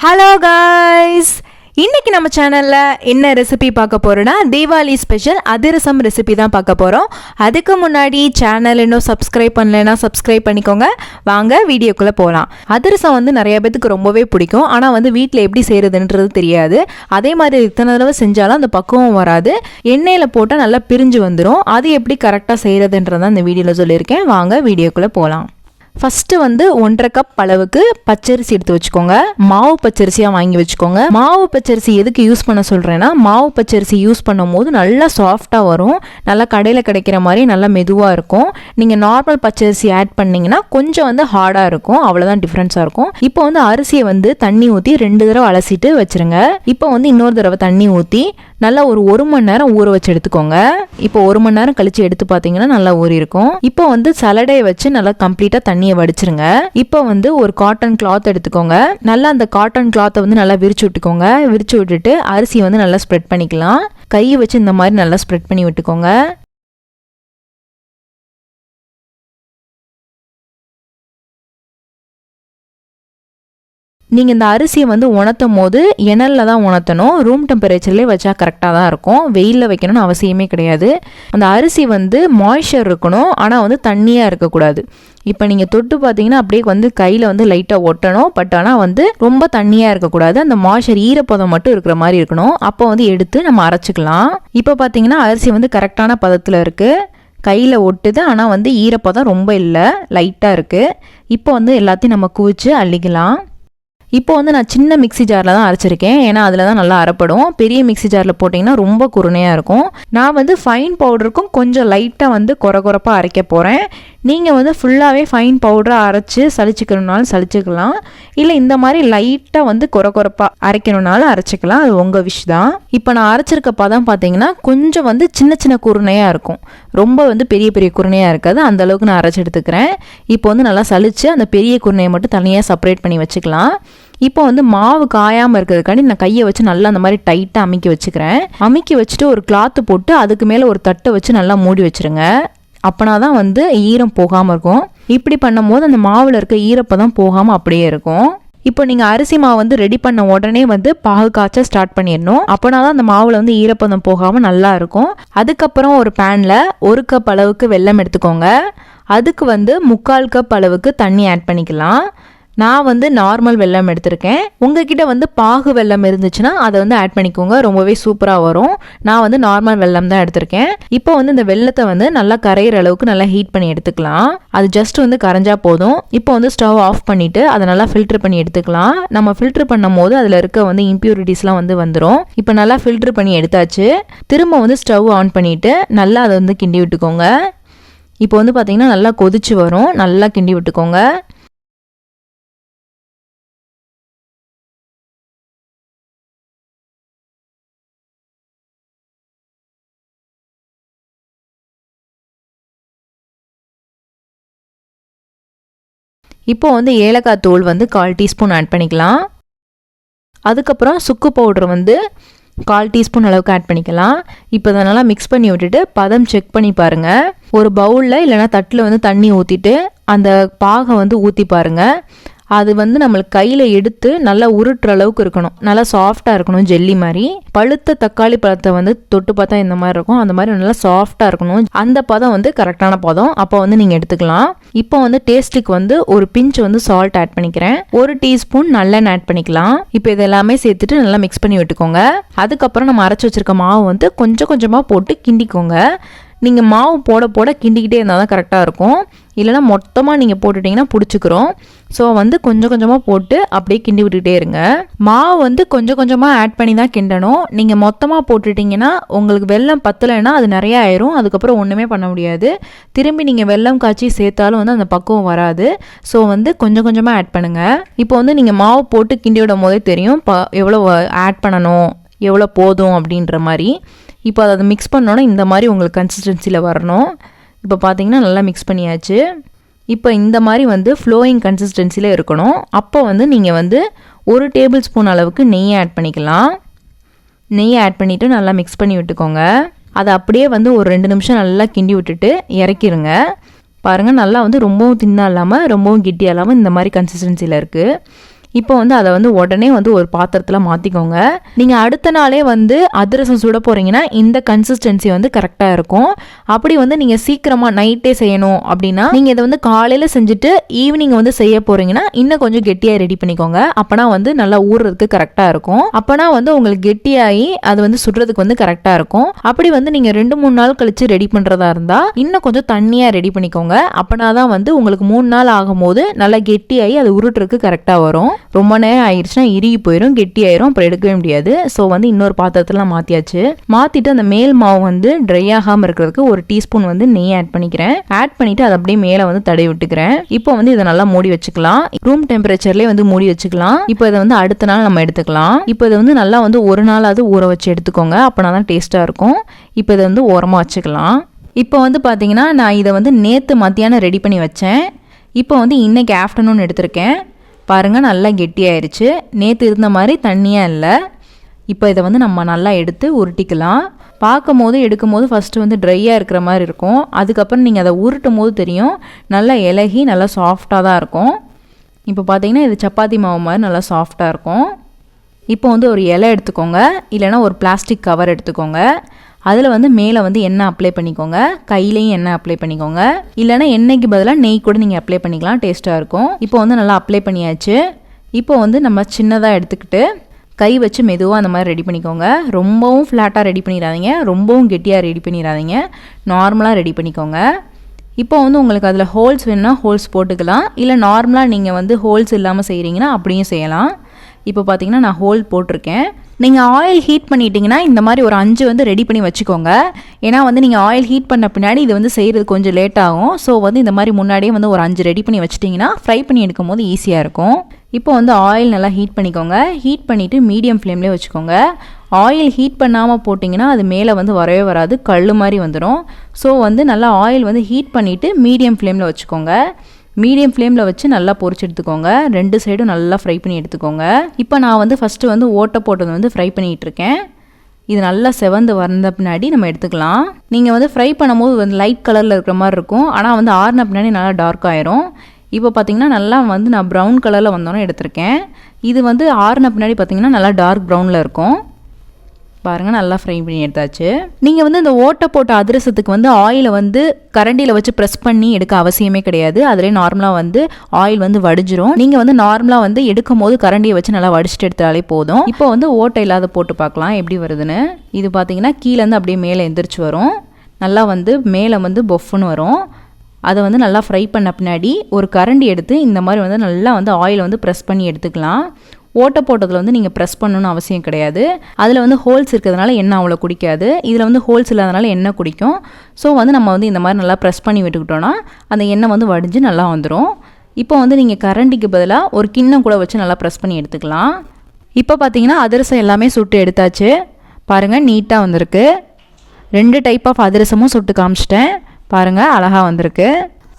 Hello guys, இன்றைக்கி நம்ம சேனலில் என்ன ரெசிபி பார்க்க போகிறோன்னா தீபாவளி ஸ்பெஷல் அதிரசம் ரெசிபி தான் பார்க்க போகிறோம். அதுக்கு முன்னாடி சேனல் இன்னும் சப்ஸ்கிரைப் பண்ணலைன்னா சப்ஸ்கிரைப் பண்ணிக்கோங்க. வாங்க வீடியோக்குள்ளே போகலாம். அதிரசம் வந்து நிறைய பேத்துக்கு ரொம்பவே பிடிக்கும். ஆனால் வந்து வீட்டில் எப்படி செய்கிறதுன்றது தெரியாது. அதே மாதிரி இத்தனை தடவை செஞ்சாலும் அந்த பக்குவம் வராது. எண்ணெயில் போட்டால் நல்லா பிரிஞ்சு வந்துடும். அது எப்படி கரெக்டாக செய்கிறதுன்றதான் இந்த வீடியோவில் சொல்லியிருக்கேன். வாங்க வீடியோக்குள்ளே போகலாம். ஃபஸ்ட்டு வந்து 1.5 கப் அளவுக்கு பச்சரிசி எடுத்து வச்சுக்கோங்க. மாவு பச்சரிசியாக வாங்கி வச்சுக்கோங்க. மாவு பச்சரிசி எதுக்கு யூஸ் பண்ண சொல்கிறேன்னா, மாவு பச்சரிசி யூஸ் பண்ணும் போது நல்லா சாஃப்டாக வரும். நல்லா கடையில் கிடைக்கிற மாதிரி நல்லா மெதுவாக இருக்கும். நீங்கள் நார்மல் பச்சரிசி ஆட் பண்ணிங்கன்னா கொஞ்சம் வந்து ஹார்டாக இருக்கும். அவ்வளோதான் டிஃப்ரென்ஸாக இருக்கும். இப்போ வந்து அரிசியை வந்து தண்ணி ஊற்றி 2 தடவை அலசிட்டு வச்சுருங்க. இப்போ வந்து இன்னொரு தடவை தண்ணி ஊற்றி நல்லா ஒரு 1 மணி நேரம் ஊற வச்சு எடுத்துக்கோங்க. இப்போ 1 மணி நேரம் கழிச்சு எடுத்து பார்த்தீங்கன்னா நல்லா ஊறி இருக்கும். இப்போ வந்து சலடையை வச்சு நல்லா கம்ப்ளீட்டாக தண்ணியை வடிச்சிருங்க. இப்போ வந்து ஒரு காட்டன் கிளாத் எடுத்துக்கோங்க. நல்லா அந்த காட்டன் கிளாத்தை வந்து நல்லா விரிச்சு விட்டுக்கோங்க. விரிச்சு விட்டுட்டு அரிசி வந்து நல்லா ஸ்ப்ரெட் பண்ணிக்கலாம். கையை வச்சு இந்த மாதிரி நல்லா ஸ்ப்ரெட் பண்ணி விட்டுக்கோங்க. நீங்கள் இந்த அரிசியை வந்து உணர்த்தும் போது எண்ணெயில் தான் உணர்த்தணும். ரூம் டெம்பரேச்சர்லேயே வச்சா கரெக்டாக தான் இருக்கும். வெயிலில் வைக்கணும்னு அவசியமே கிடையாது. அந்த அரிசி வந்து மாய்ஸ்சர் இருக்கணும், ஆனால் வந்து தண்ணியாக இருக்கக்கூடாது. இப்போ நீங்கள் தொட்டு பார்த்தீங்கன்னா அப்படியே வந்து கையில் வந்து லைட்டாக ஒட்டணும். பட் ஆனால் வந்து ரொம்ப தண்ணியாக இருக்கக்கூடாது. அந்த மாய்ஸ்சர் ஈரப்பதம் மட்டும் இருக்கிற மாதிரி இருக்கணும். அப்போ வந்து எடுத்து நம்ம அரைச்சிக்கலாம். இப்போ பார்த்தீங்கன்னா அரிசி வந்து கரெக்டான பதத்தில் இருக்குது. கையில் ஒட்டுது, ஆனால் வந்து ஈரப்பதம் ரொம்ப இல்லை, லைட்டாக இருக்குது. இப்போ வந்து எல்லாத்தையும் நம்ம குவிச்சு அள்ளிக்கலாம். இப்போ வந்து நான் சின்ன மிக்சி ஜாரில் தான் அரைச்சிருக்கேன். ஏன்னா அதில் தான் நல்லா அரைப்படும். பெரிய மிக்சி ஜாரில் போட்டிங்கன்னா ரொம்ப குருணையாக இருக்கும். நான் வந்து ஃபைன் பவுடருக்கும் கொஞ்சம் லைட்டாக வந்து கொரப்பாக அரைக்க போகிறேன். நீங்கள் வந்து ஃபுல்லாகவே ஃபைன் பவுடராக அரைச்சி சளிச்சிக்கணுன்னாலும் சளிச்சிக்கலாம். இல்லை இந்த மாதிரி லைட்டாக வந்து கொரப்பாக அரைக்கணுன்னாலும் அரைச்சிக்கலாம். அது உங்கள் விஷ் தான். இப்போ நான் அரைச்சிருக்க பதம் பார்த்தீங்கன்னா கொஞ்சம் வந்து சின்ன சின்ன குருணையாக இருக்கும். ரொம்ப வந்து பெரிய பெரிய குருணையாக இருக்காது. அந்த அளவுக்கு நான் அரைச்சி எடுத்துக்கிறேன். இப்போ வந்து நல்லா சளிச்சு அந்த பெரிய குருணையை மட்டும் தனியாக செப்பரேட் பண்ணி வச்சுக்கலாம். இப்போ வந்து மாவு காயாமல் இருக்கிறதுக்காண்டி நான் கையை வச்சு நல்லா அந்த மாதிரி டைட்டாக அமுக்கி வச்சுக்கிறேன். அமுக்கி வச்சுட்டு ஒரு கிளாத்து போட்டு அதுக்கு மேலே ஒரு தட்டை வச்சு நல்லா மூடி வச்சுருங்க. அப்போனா தான் வந்து ஈரம் போகாமல் இருக்கும். இப்படி பண்ணும்போது அந்த மாவில் இருக்க ஈரப்பதம் போகாமல் அப்படியே இருக்கும். இப்போ நீங்கள் அரிசி மாவு வந்து ரெடி பண்ண உடனே வந்து பாகு காய்ச்ச ஸ்டார்ட் பண்ணிடணும். அப்போனா தான் அந்த மாவில் வந்து ஈரப்பதம் போகாமல் நல்லா இருக்கும். அதுக்கப்புறம் ஒரு பேனில் 1 கப் அளவுக்கு வெல்லம் எடுத்துக்கோங்க. அதுக்கு வந்து 3/4 கப் அளவுக்கு தண்ணி ஆட் பண்ணிக்கலாம். நான் வந்து நார்மல் வெல்லம் எடுத்திருக்கேன். உங்ககிட்ட வந்து பாகு வெல்லம் இருந்துச்சுன்னா அதை வந்து ஆட் பண்ணிக்கோங்க. ரொம்பவே சூப்பராக வரும். நான் வந்து நார்மல் வெல்லம் தான் எடுத்திருக்கேன். இப்போ வந்து இந்த வெல்லத்தை வந்து நல்லா கரையிற அளவுக்கு நல்லா ஹீட் பண்ணி எடுத்துக்கலாம். அது ஜஸ்ட் வந்து கரைஞ்சா போதும். இப்போ வந்து ஸ்டவ் ஆஃப் பண்ணிவிட்டு அதை நல்லா ஃபில்டர் பண்ணி எடுத்துக்கலாம். நம்ம ஃபில்டர் பண்ணும் போது அதில் இருக்க வந்து இம்ப்யூரிட்டிஸ்லாம் வந்து வந்துடும். இப்போ நல்லா ஃபில்டர் பண்ணி எடுத்தாச்சு. திரும்ப வந்து ஸ்டவ் ஆன் பண்ணிவிட்டு நல்லா அதை வந்து கிண்டி விட்டுக்கோங்க. இப்போ வந்து பார்த்தீங்கன்னா நல்லா கொதிச்சு வரும். நல்லா கிண்டி விட்டுக்கோங்க. இப்போ வந்து ஏலக்காய் தூள் வந்து 1/4 டீஸ்பூன் ஆட் பண்ணிக்கலாம். அதுக்கப்புறம் சுக்கு பவுடர் வந்து 1/4 டீஸ்பூன் அளவுக்கு ஆட் பண்ணிக்கலாம். இப்போ இதை நல்லா மிக்ஸ் பண்ணி விட்டுட்டு பதம் செக் பண்ணி பாருங்கள். ஒரு பவுலில் இல்லைனா தட்டில் வந்து தண்ணி ஊற்றிட்டு அந்த பாகை வந்து ஊற்றி பாருங்கள். அது வந்து நம்மளுக்கு கையில் எடுத்து நல்லா உருட்டுற அளவுக்கு இருக்கணும். நல்லா சாஃப்டாக இருக்கணும், ஜெல்லி மாதிரி. பழுத்த தக்காளி பழத்தை வந்து தொட்டு பார்த்தா இந்த மாதிரி இருக்கும். அந்த மாதிரி நல்லா சாஃப்டாக இருக்கணும். அந்த பதம் வந்து கரெக்டான பதம். அப்போ வந்து நீங்கள் எடுத்துக்கலாம். இப்போ வந்து டேஸ்ட்டுக்கு வந்து ஒரு பிஞ்ச் வந்து சால்ட் ஆட் பண்ணிக்கிறேன். 1 டீஸ்பூன் நல்லெண்ணெய் ஆட் பண்ணிக்கலாம். இப்போ இது எல்லாமே சேர்த்துட்டு நல்லா மிக்ஸ் பண்ணி விட்டுக்கோங்க. அதுக்கப்புறம் நம்ம அரைச்சி வச்சிருக்க மாவு வந்து கொஞ்சம் கொஞ்சமாக போட்டு கிண்டிக்கோங்க. நீங்கள் மாவு போட போட கிண்டிக்கிட்டே இருந்தால் தான் கரெக்டாக இருக்கும். இல்லைனா மொத்தமாக நீங்கள் போட்டுட்டிங்கன்னா பிடிச்சிக்கிறோம். ஸோ வந்து கொஞ்சம் கொஞ்சமாக போட்டு அப்படியே கிண்டி விட்டுக்கிட்டே இருங்க. மாவு வந்து கொஞ்சம் கொஞ்சமாக ஆட் பண்ணி தான் கிண்டணும். நீங்கள் மொத்தமாக போட்டுட்டிங்கன்னா உங்களுக்கு வெல்லம் பத்தலைன்னா அது நிறைய ஆயிரும். அதுக்கப்புறம் ஒன்றுமே பண்ண முடியாது. திரும்பி நீங்கள் வெல்லம் காய்ச்சி சேர்த்தாலும் வந்து அந்த பக்குவம் வராது. ஸோ வந்து கொஞ்சம் கொஞ்சமாக ஆட் பண்ணுங்கள். இப்போ வந்து நீங்கள் மாவு போட்டு கிண்டி விடும் போதே தெரியும் எவ்வளோ ஆட் பண்ணணும், எவ்வளோ போதும் அப்படின்ற மாதிரி. இப்போ அதை மிக்ஸ் பண்ணோன்னா இந்த மாதிரி உங்களுக்கு கன்சிஸ்டன்சியில் வரணும். இப்போ பார்த்தீங்கன்னா நல்லா மிக்ஸ் பண்ணியாச்சு. இப்போ இந்த மாதிரி வந்து ஃப்ளோயிங் கன்சிஸ்டன்சியில் இருக்கணும். அப்போ வந்து நீங்கள் வந்து 1 டேபிள் ஸ்பூன் அளவுக்கு நெய் ஆட் பண்ணிக்கலாம். நெய் ஆட் பண்ணிவிட்டு நல்லா மிக்ஸ் பண்ணி விட்டுக்கோங்க. அதை அப்படியே வந்து ஒரு 2 நிமிஷம் நல்லா கிண்டி விட்டுட்டு இறக்கிடுங்க. பாருங்கள் நல்லா வந்து ரொம்பவும் தின்னாக இல்லாமல் ரொம்பவும் கெட்டியாக இல்லாமல் இந்த மாதிரி கன்சிஸ்டன்சியில் இருக்குது. இப்போ வந்து அதை வந்து உடனே வந்து ஒரு பாத்திரத்தில் மாற்றிக்கோங்க. நீங்கள் அடுத்த நாளே வந்து அதிரசம் சுட போகிறீங்கன்னா இந்த கன்சிஸ்டன்சி வந்து கரெக்டாக இருக்கும். அப்படி வந்து நீங்கள் சீக்கிரமாக நைட்டே செய்யணும் அப்படின்னா நீங்கள் இதை வந்து காலையில் செஞ்சுட்டு ஈவினிங் வந்து செய்ய போகிறீங்கன்னா இன்னும் கொஞ்சம் கெட்டியாக ரெடி பண்ணிக்கோங்க. அப்போனா வந்து நல்லா ஊறுறதுக்கு கரெக்டாக இருக்கும். அப்போனா வந்து உங்களுக்கு கெட்டியாகி அது வந்து சுடுறதுக்கு வந்து கரெக்டாக இருக்கும். அப்படி வந்து நீங்கள் 2-3 நாள் கழிச்சு ரெடி பண்ணுறதா இருந்தால் இன்னும் கொஞ்சம் தண்ணியாக ரெடி பண்ணிக்கோங்க. அப்போனா தான் வந்து உங்களுக்கு 3 நாள் ஆகும்போது நல்லா கெட்டியாகி அது உருட்டுறதுக்கு கரெக்டாக வரும். ரொம்ப நேரம் ஆயிடுச்சுன்னா இறுகி போயிடும், கெட்டி ஆயிரும், அப்புறம் எடுக்கவே முடியாது. ஸோ வந்து இன்னொரு பாத்திரத்தில் மாற்றியாச்சு. மாற்றிட்டு அந்த மேல் மாவு வந்து ட்ரை ஆகாமல் இருக்கிறதுக்கு 1 டீஸ்பூன் வந்து நெய் ஆட் பண்ணிக்கிறேன். ஆட் பண்ணிவிட்டு அதை அப்படியே மேலே வந்து தடவி விட்டுக்கிறேன். இப்போ வந்து இதை நல்லா மூடி வச்சுக்கலாம். ரூம் டெம்பரேச்சர்லேயே வந்து மூடி வச்சுக்கலாம். இப்போ இதை வந்து அடுத்த நாள் நம்ம எடுத்துக்கலாம். இப்போ இதை வந்து நல்லா வந்து 1 நாளாவது ஊற வச்சு எடுத்துக்கோங்க. அப்போனா தான் டேஸ்ட்டாக இருக்கும். இப்போ இதை வந்து ஓரமாக வச்சுக்கலாம். இப்போ வந்து பார்த்தீங்கன்னா நான் இதை வந்து நேற்று மத்தியானம் ரெடி பண்ணி வச்சேன். இப்போ வந்து இன்றைக்கி ஆஃப்டர்நூன் எடுத்திருக்கேன். பாருங்கள் நல்லா கெட்டியாயிருச்சு. நேற்று இருந்த மாதிரி தண்ணியாக இல்லை. இப்போ இதை வந்து நம்ம நல்லா எடுத்து உருட்டிக்கலாம். பார்க்கும் போது எடுக்கும் போது ஃபஸ்ட்டு வந்து ட்ரையாக இருக்கிற மாதிரி இருக்கும். அதுக்கப்புறம் நீங்கள் அதை உருட்டும் போது தெரியும் நல்லா இலகி நல்லா சாஃப்டாக தான் இருக்கும். இப்போ பார்த்தீங்கன்னா இது சப்பாத்தி மாவு மாதிரி நல்லா சாஃப்டாக இருக்கும். இப்போ வந்து ஒரு இலை எடுத்துக்கோங்க, இல்லைனா ஒரு பிளாஸ்டிக் கவர் எடுத்துக்கோங்க. அதில் வந்து மேலே வந்து எண்ணெய் அப்ளை பண்ணிக்கோங்க. கையிலையும் எண்ணெய் அப்ளை பண்ணிக்கோங்க. இல்லைனா எண்ணெய்க்கு பதிலாக நெய் கூட நீங்கள் அப்ளை பண்ணிக்கலாம், டேஸ்ட்டாக இருக்கும். இப்போ வந்து நல்லா அப்ளை பண்ணியாச்சு. இப்போ வந்து நம்ம சின்னதாக எடுத்துக்கிட்டு கை வச்சு மெதுவாக அந்த மாதிரி ரெடி பண்ணிக்கோங்க. ரொம்பவும் ஃப்ளாட்டாக ரெடி பண்ணிடாதீங்க, ரொம்பவும் கெட்டியாக ரெடி பண்ணிடாதீங்க, நார்மலாக ரெடி பண்ணிக்கோங்க. இப்போ வந்து உங்களுக்கு அதில் ஹோல்ஸ் வேணுன்னா ஹோல்ஸ் போட்டுக்கலாம். இல்லை நார்மலாக நீங்கள் வந்து ஹோல்ஸ் இல்லாமல் செய்கிறீங்கன்னா அப்படியும் செய்யலாம். இப்போ பார்த்தீங்கன்னா நான் ஹோல் போட்டிருக்கேன். நீங்கள் ஆயில் ஹீட் பண்ணிட்டீங்கன்னா இந்த மாதிரி ஒரு 5 வந்து ரெடி பண்ணி வச்சுக்கோங்க. ஏன்னா வந்து நீங்கள் ஆயில் ஹீட் பண்ண பின்னாடி இது வந்து செய்கிறது கொஞ்சம் லேட் ஆகும். ஸோ வந்து இந்த மாதிரி முன்னாடியே வந்து ஒரு 5 ரெடி பண்ணி வச்சிட்டிங்கன்னா ஃப்ரை பண்ணி எடுக்கும் போது ஈஸியாக இருக்கும். இப்போ வந்து ஆயில் நல்லா ஹீட் பண்ணிக்கோங்க. ஹீட் பண்ணிவிட்டு மீடியம் ஃப்ளேம்லேயே வச்சுக்கோங்க. ஆயில் ஹீட் பண்ணாமல் போட்டிங்கன்னா அது மேலே வந்து வரவே வராது, கல் மாதிரி வந்துடும். ஸோ வந்து நல்லா ஆயில் வந்து ஹீட் பண்ணிவிட்டு மீடியம் ஃப்ளேமில் வச்சுக்கோங்க. மீடியம் ஃப்ளேமில் வச்சு நல்லா பொரிச்சு எடுத்துக்கோங்க. 2 சைடும் நல்லா ஃப்ரை பண்ணி எடுத்துக்கோங்க. இப்போ நான் வந்து ஃபஸ்ட்டு வந்து ஓட்டை போட்டது வந்து ஃப்ரை பண்ணிகிட்ருக்கேன். இது நல்லா செவந்து வந்த பின்னாடி நம்ம எடுத்துக்கலாம். நீங்கள் வந்து ஃப்ரை பண்ணும்போது வந்து லைட் கலரில் இருக்கிற மாதிரி இருக்கும். ஆனால் வந்து ஆறின பின்னாடி நல்லா டார்க் ஆயிரும். இப்போ பார்த்தீங்கன்னா நல்லா வந்து நான் ப்ரௌன் கலரில் வந்தோன்னே எடுத்திருக்கேன். இது வந்து ஆறின பின்னாடி பார்த்தீங்கன்னா நல்லா டார்க் ப்ரௌனில் இருக்கும். பாருங்கள் நல்லா ஃப்ரை பண்ணி எடுத்தாச்சு. நீங்கள் வந்து இந்த ஓட்டை போட்ட அதிரசத்துக்கு வந்து ஆயிலை வந்து கரண்டியில் வச்சு ப்ரெஸ் பண்ணி எடுக்க அவசியமே கிடையாது. அதிலே நார்மலாக வந்து ஆயில் வந்து வடிஞ்சிரும். நீங்கள் வந்து நார்மலாக வந்து எடுக்கும் போது கரண்டியை வச்சு நல்லா வடிச்சிட்டு எடுத்தாலே போதும். இப்போ வந்து ஓட்டை இல்லாத போட்டு பார்க்கலாம் எப்படி வருதுன்னு. இது பார்த்தீங்கன்னா கீழேருந்து அப்படியே மேலே எந்திரிச்சு வரும். நல்லா வந்து மேலே வந்து பொஃப்னு வரும். அதை வந்து நல்லா ஃப்ரை பண்ண பின்னாடி ஒரு கரண்டி எடுத்து இந்த மாதிரி வந்து நல்லா வந்து ஆயில் வந்து ப்ரெஸ் பண்ணி எடுத்துக்கலாம். ஓட்டை போட்டதில் வந்து நீங்கள் ப்ரெஸ் பண்ணணும்னு அவசியம் கிடையாது. அதில் வந்து ஹோல்ஸ் இருக்கிறதுனால எண்ணெய் அவ்வளோ குடிக்காது. இதில் வந்து ஹோல்ஸ் இல்லாதனால எண்ணெய் குடிக்கும். ஸோ வந்து நம்ம வந்து இந்த மாதிரி நல்லா ப்ரெஸ் பண்ணி விட்டுக்கிட்டோன்னா அந்த எண்ணெய் வந்து வடிஞ்சு நல்லா வந்துடும். இப்போ வந்து நீங்கள் கரண்டிக்கு பதிலாக ஒரு கிண்ணம் கூட வச்சு நல்லா ப்ரெஸ் பண்ணி எடுத்துக்கலாம். இப்போ பார்த்தீங்கன்னா அதிரசம் எல்லாமே சுட்டு எடுத்தாச்சு. பாருங்கள் நீட்டாக வந்திருக்கு. 2 டைப் ஆஃப் அதிரசமும் சுட்டு காமிச்சிட்டேன். பாருங்கள் அழகாக வந்திருக்கு.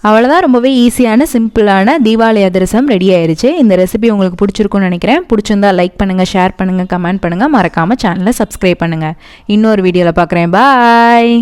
அவ்வளோதான், ரொம்பவே ஈஸியான சிம்பிளான தீபாவளி அதிரசம் ரெடி ஆயிடுச்சு. இந்த ரெசிபி உங்களுக்கு பிடிச்சிருக்குன்னு நினைக்கிறேன். பிடிச்சிருந்தா லைக் பண்ணுங்கள், ஷேர் பண்ணுங்கள், கமெண்ட் பண்ணுங்கள், மறக்காமல் சேனலை சப்ஸ்கிரைப் பண்ணுங்கள். இன்னொரு வீடியோவில் பார்க்குறேன். பாய்.